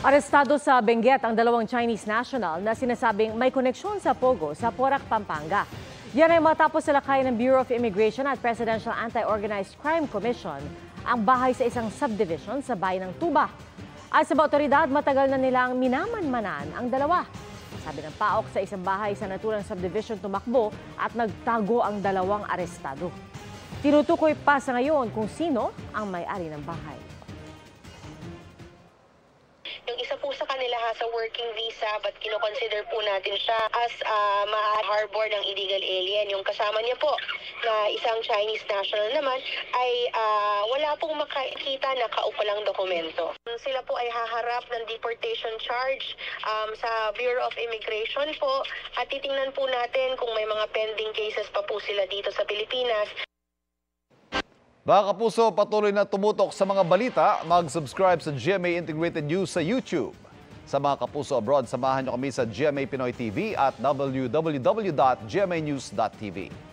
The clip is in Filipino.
Arestado sa Benguet ang dalawang Chinese national na sinasabing may koneksyon sa Pogo sa Porac, Pampanga. Yan ay matapos salakay ng Bureau of Immigration at Presidential Anti-Organized Crime Commission ang bahay sa isang subdivision sa bayan ng Tuba. At sa otoridad, matagal na nilang minamanmanan ang dalawa. Sabi ng PAOK, sa isang bahay sa naturang subdivision tumakbo at nagtago ang dalawang arestado. Tinutukoy pa sa ngayon kung sino ang may-ari ng bahay. Yung isa po sa kanila has a working visa but kinoconsider po natin siya as ma-harbor ng illegal alien. Yung kasama niya po na isang Chinese national naman ay wala pong makikita na kaukulang dokumento. Sila po ay haharap ng deportation charge sa Bureau of Immigration po at titingnan po natin kung may mga pending cases pa po sila dito sa Pilipinas. Mga kapuso, patuloy na tumutok sa mga balita, mag-subscribe sa GMA Integrated News sa YouTube. Sa mga kapuso abroad, samahan niyo kami sa GMA Pinoy TV at www.gmanews.tv.